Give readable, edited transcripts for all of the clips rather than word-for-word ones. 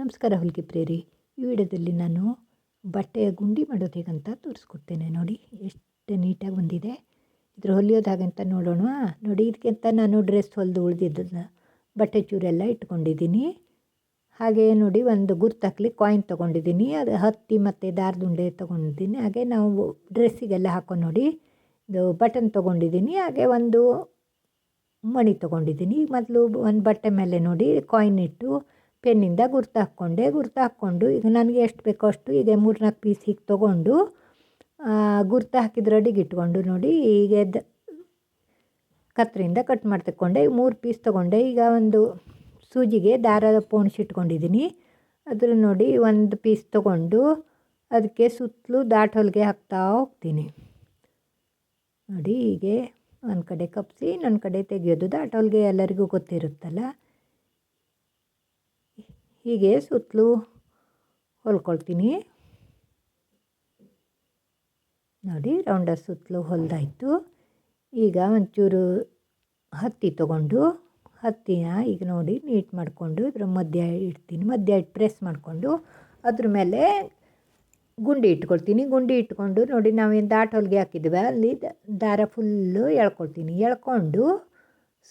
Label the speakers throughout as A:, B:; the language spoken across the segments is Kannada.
A: ನಮಸ್ಕಾರ ಹೊಲಿಗೆ ಪ್ರಿಯರೇ. ಈ ವಿಡಿಯೋದಲ್ಲಿ ನಾನು ಬಟ್ಟೆಯ ಗುಂಡಿ ಮಾಡೋದು ಹೇಗಂತ ತೋರಿಸ್ಕೊಡ್ತೇನೆ. ನೋಡಿ ಎಷ್ಟು ನೀಟಾಗಿ ಬಂದಿದೆ. ಇದ್ರ ಹೊಲಿಯೋದು ಹಾಗಂತ ನೋಡೋಣ. ನೋಡಿ ಇದಕ್ಕಿಂತ ನಾನು ಡ್ರೆಸ್ ಹೊಲಿದು ಉಳಿದಿದ್ದನ್ನು ಬಟ್ಟೆ ಚೂರೆಲ್ಲ ಇಟ್ಕೊಂಡಿದ್ದೀನಿ. ಹಾಗೆ ನೋಡಿ ಒಂದು ಗುರ್ತು ಹಾಕ್ಲಿಕ್ಕೆ ಕಾಯಿನ್ ತೊಗೊಂಡಿದ್ದೀನಿ. ಅದು ಹತ್ತಿ ಮತ್ತು ದಾರದುಂಡೆ ತೊಗೊಂಡಿದ್ದೀನಿ. ಹಾಗೆ ನಾವು ಡ್ರೆಸ್ಸಿಗೆಲ್ಲ ಹಾಕೊಂಡು ನೋಡಿ ಇದು ಬಟನ್ ತೊಗೊಂಡಿದ್ದೀನಿ. ಹಾಗೆ ಒಂದು ಮಣಿ ತೊಗೊಂಡಿದ್ದೀನಿ. ಮೊದಲು ಒಂದು ಬಟ್ಟೆ ಮೇಲೆ ನೋಡಿ ಕಾಯಿನ್ ಇಟ್ಟು ಪೆನ್ನಿಂದ ಗುರ್ತು ಹಾಕ್ಕೊಂಡು ಈಗ ನನಗೆ ಎಷ್ಟು ಬೇಕೋ ಅಷ್ಟು ಈಗ 3-4 ಪೀಸ್ ಹೀಗೆ ತೊಗೊಂಡು ಗುರ್ತು ಹಾಕಿದ ರೆಡಿಗೆ ಇಟ್ಕೊಂಡು ನೋಡಿ ಈಗ ಕತ್ತರಿಂದ ಕಟ್ ಮಾಡಿ ತಗೊಂಡೆ. 3 ಪೀಸ್ ತೊಗೊಂಡೆ. ಈಗ ಒಂದು ಸೂಜಿಗೆ ದಾರ ಪೋಣಿಸಿಟ್ಕೊಂಡಿದ್ದೀನಿ. ಅದ್ರ ನೋಡಿ ಒಂದು ಪೀಸ್ ತೊಗೊಂಡು ಅದಕ್ಕೆ ಸುತ್ತಲೂ ದಾಟ್ ಹೊಲಿಗೆ ಹಾಕ್ತಾ ಹೋಗ್ತೀನಿ. ನೋಡಿ ಹೀಗೆ ಒಂದು ಕಡೆ ಕಪ್ಪಿಸಿ ಇನ್ನೊಂದು ಕಡೆ ತೆಗೆಯೋದು. ದಾಟ್ ಹೊಲಿಗೆ ಎಲ್ಲರಿಗೂ ಗೊತ್ತಿರುತ್ತಲ್ಲ. ಹೀಗೆ ಸುತ್ತಲೂ ಹೊಲ್ಕೊಳ್ತೀನಿ. ನೋಡಿ ರೌಂಡ ಸುತ್ತಲೂ ಹೊಲಿದಾಯಿತು. ಈಗ ಒಂಚೂರು ಹತ್ತಿ ತೊಗೊಂಡು ಹತ್ತಿನ ಈಗ ನೋಡಿ ನೀಟ್ ಮಾಡಿಕೊಂಡು ಇದ್ರ ಮಧ್ಯ ಇಡ್ತೀನಿ. ಮಧ್ಯ ಇಟ್ಟು ಪ್ರೆಸ್ ಮಾಡಿಕೊಂಡು ಅದ್ರ ಮೇಲೆ ಗುಂಡಿ ಇಟ್ಕೊಳ್ತೀನಿ. ಗುಂಡಿ ಇಟ್ಕೊಂಡು ನೋಡಿ ನಾವೇನು ದಾಟ್ ಹೊಲಿಗೆ ಹಾಕಿದ್ವಿ ಅಲ್ಲಿ ದಾರ ಫುಲ್ಲು ಎಳ್ಕೊಳ್ತೀನಿ. ಎಳ್ಕೊಂಡು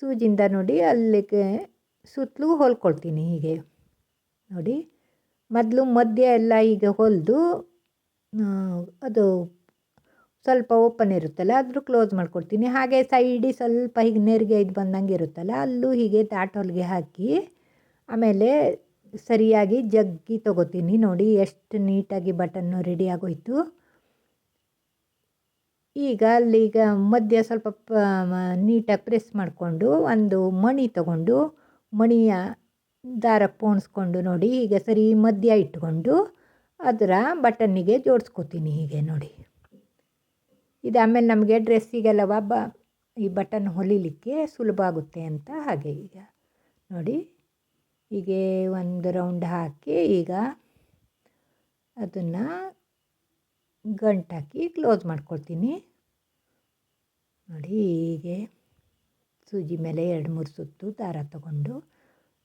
A: ಸೂಜಿಂದ ನೋಡಿ ಅಲ್ಲಿಗೆ ಸುತ್ತಲೂ ಹೊಲ್ಕೊಳ್ತೀನಿ. ಹೀಗೆ ನೋಡಿ ಮೊದಲು ಮಧ್ಯ ಎಲ್ಲ ಈಗ ಹೊಲಿದು ಅದು ಸ್ವಲ್ಪ ಓಪನ್ ಇರುತ್ತಲ್ಲ ಅದ್ರ ಕ್ಲೋಸ್ ಮಾಡ್ಕೊಳ್ತೀನಿ. ಹಾಗೆ ಸೈಡಿ ಸ್ವಲ್ಪ ಹೀಗೆ ನೆರಿಗೆ ಇದು ಬಂದಂಗೆ ಇರುತ್ತಲ್ಲ ಅಲ್ಲೂ ಹೀಗೆ ದಾಟ್ ಹೊಲಿಗೆ ಹಾಕಿ ಆಮೇಲೆ ಸರಿಯಾಗಿ ಜಗ್ಗಿ ತೊಗೋತೀನಿ. ನೋಡಿ ಎಷ್ಟು ನೀಟಾಗಿ ಬಟನ್ನು ರೆಡಿ ಆಗೋಯ್ತು. ಈಗ ಅಲ್ಲಿಗ ಮಧ್ಯ ಸ್ವಲ್ಪ ನೀಟಾಗಿ ಪ್ರೆಸ್ ಮಾಡಿಕೊಂಡು ಒಂದು ಮಣಿ ತೊಗೊಂಡು ಮಣಿಯ ದಾರ ಪೋಣಿಸ್ಕೊಂಡು ನೋಡಿ ಈಗ ಸರಿ ಮಧ್ಯ ಇಟ್ಕೊಂಡು ಅದರ ಬಟನ್ನಿಗೆ ಜೋಡಿಸ್ಕೊತೀನಿ. ಹೀಗೆ ನೋಡಿ ಇದು ಆಮೇಲೆ ನಮಗೆ ಡ್ರೆಸ್ಸಿಗೆಲ್ಲವ ಈ ಬಟನ್ ಹೊಲಿಲಿಕ್ಕೆ ಸುಲಭ ಆಗುತ್ತೆ ಅಂತ. ಹಾಗೆ ಈಗ ನೋಡಿ ಹೀಗೆ ಒಂದು ರೌಂಡ್ ಹಾಕಿ ಈಗ ಅದನ್ನು ಗಂಟಾಕಿ ಕ್ಲೋಸ್ ಮಾಡ್ಕೊಳ್ತೀನಿ. ನೋಡಿ ಹೀಗೆ ಸೂಜಿ ಮೇಲೆ 2-3 ಸುತ್ತು ದಾರ ತಗೊಂಡು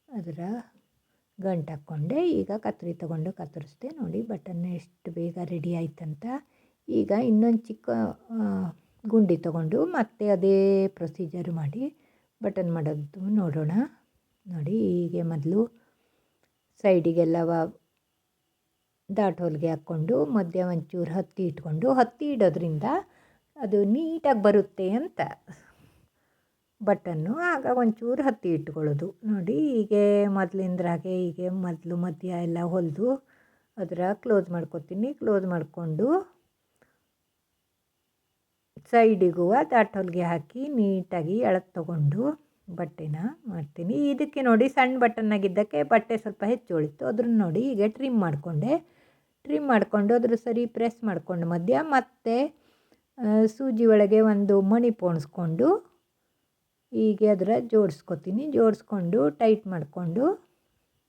A: ಅದರ ಗಂಟು ಹಾಕ್ಕೊಂಡೆ. ಈಗ ಕತ್ರಿ ತೊಗೊಂಡು ಕತ್ತರಿಸ್ದೆ. ನೋಡಿ ಬಟನ್ ಎಷ್ಟು ಬೇಗ ರೆಡಿ ಆಯ್ತಂತ. ಈಗ ಇನ್ನೊಂದು ಚಿಕ್ಕ ಗುಂಡಿ ತೊಗೊಂಡು ಮತ್ತೆ ಅದೇ ಪ್ರೊಸೀಜರ್ ಮಾಡಿ ಬಟನ್ ಮಾಡೋದು ನೋಡೋಣ. ನೋಡಿ ಹೀಗೆ ಮೊದಲು ಸೈಡಿಗೆಲ್ಲವ ದಾಟ್ ಹೊಲಿಗೆ ಹಾಕ್ಕೊಂಡು ಮಧ್ಯ ಒಂಚೂರು ಹತ್ತಿ ಇಟ್ಕೊಂಡು ಹತ್ತಿ ಇಡೋದ್ರಿಂದ ಅದು ನೀಟಾಗಿ ಬರುತ್ತೆ ಅಂತ ಬಟನ್ನು. ಆಗ ಒಂಚೂರು ಹತ್ತಿ ಇಟ್ಕೊಳ್ಳೋದು. ನೋಡಿ ಹೀಗೆ ಮೊದಲಿಂದ್ರ ಹಾಗೆ ಹೀಗೆ ಮೊದಲು ಮಧ್ಯ ಎಲ್ಲ ಹೊಲಿದು ಅದರ ಕ್ಲೋಸ್ ಮಾಡ್ಕೊತೀನಿ. ಕ್ಲೋಸ್ ಮಾಡಿಕೊಂಡು ಸೈಡಿಗೂ ದಾಟ್ ಹೊಲಿಗೆ ಹಾಕಿ ನೀಟಾಗಿ ಎಳೆದು ತೊಗೊಂಡು ಬಟ್ಟೆನ ಮಾಡ್ತೀನಿ. ಇದಕ್ಕೆ ನೋಡಿ ಸಣ್ಣ ಬಟನ್ನಾಗಿದ್ದಕ್ಕೆ ಬಟ್ಟೆ ಸ್ವಲ್ಪ ಹೆಚ್ಚು ಉಳಿತು. ಅದ್ರನ್ನ ನೋಡಿ ಹೀಗೆ ಟ್ರಿಮ್ ಮಾಡಿಕೊಂಡು ಅದ್ರ ಸರಿ ಪ್ರೆಸ್ ಮಾಡಿಕೊಂಡು ಮಧ್ಯ ಮತ್ತೆ ಸೂಜಿ ಒಳಗೆ ಒಂದು ಮಣಿ ಪೋಣಿಸ್ಕೊಂಡು ಹೀಗೆ ಅದರ ಜೋಡಿಸ್ಕೊಂಡು ಟೈಟ್ ಮಾಡಿಕೊಂಡು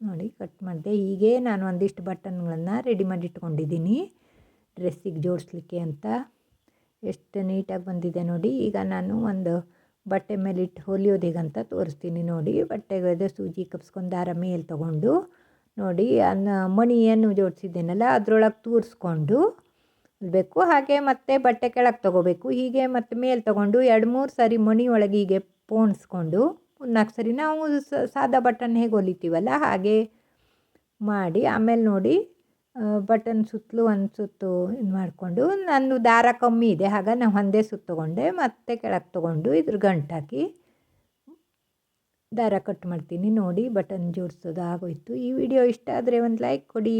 A: ನೋಡಿ ಕಟ್ ಮಾಡಿದೆ. ಹೀಗೆ ನಾನು ಒಂದಿಷ್ಟು ಬಟನ್ಗಳನ್ನು ರೆಡಿ ಮಾಡಿ ಇಟ್ಕೊಂಡಿದ್ದೀನಿ ಡ್ರೆಸ್ಸಿಗೆ ಜೋಡಿಸ್ಲಿಕ್ಕೆ ಅಂತ. ಎಷ್ಟು ನೀಟಾಗಿ ಬಂದಿದೆ ನೋಡಿ. ಈಗ ನಾನು ಒಂದು ಬಟ್ಟೆ ಮೇಲೆ ಇಟ್ಟು ಹೊಲಿಯೋದು ಹೇಗಂತ ತೋರಿಸ್ತೀನಿ. ನೋಡಿ ಬಟ್ಟೆಗೆ ಅದೇ ಸೂಜಿ ಕಪ್ಸ್ಕೊಂಡು ದಾರ ಮೇಲೆ ತೊಗೊಂಡು ನೋಡಿ ಮಣಿ ಏನು ಜೋಡಿಸಿದ್ದೀನಲ್ಲ ಅದರೊಳಗೆ ತೂರಿಸ್ಕೊಂಡು ಬೇಕು. ಹಾಗೆ ಮತ್ತೆ ಬಟ್ಟೆ ಕೆಳಗೆ ತೊಗೋಬೇಕು. ಹೀಗೆ ಮತ್ತೆ ಮೇಲೆ ತೊಗೊಂಡು 2-3 ಸಾರಿ ಮಣಿ ಒಳಗೆ ಹೀಗೆ ಪೋಣಿಸ್ಕೊಂಡು 4 ಸರಿ ನಾವು ಸಾದಾ ಬಟನ್ ಹೇಗೆ ಹೊಲಿತೀವಲ್ಲ ಹಾಗೆ ಮಾಡಿ ಆಮೇಲೆ ನೋಡಿ ಬಟನ್ ಸುತ್ತಲೂ ಒಂದು ಸುತ್ತು ಇದು ಮಾಡಿಕೊಂಡು ನಾನು ದಾರ ಕಮ್ಮಿ ಇದೆ ಆಗ ನಾವು ಒಂದೇ ಸುತ್ತು ತೊಗೊಂಡೆ. ಮತ್ತೆ ಕೆಳಗೆ ತೊಗೊಂಡು ಇದ್ರ ಗಂಟಾಕಿ ದಾರ ಕಟ್ ಮಾಡ್ತೀನಿ. ನೋಡಿ ಬಟನ್ ಜೋಡಿಸೋದು ಆಗೋಯ್ತು. ಈ ವಿಡಿಯೋ ಇಷ್ಟ ಆದರೆ ಒಂದು ಲೈಕ್ ಕೊಡಿ.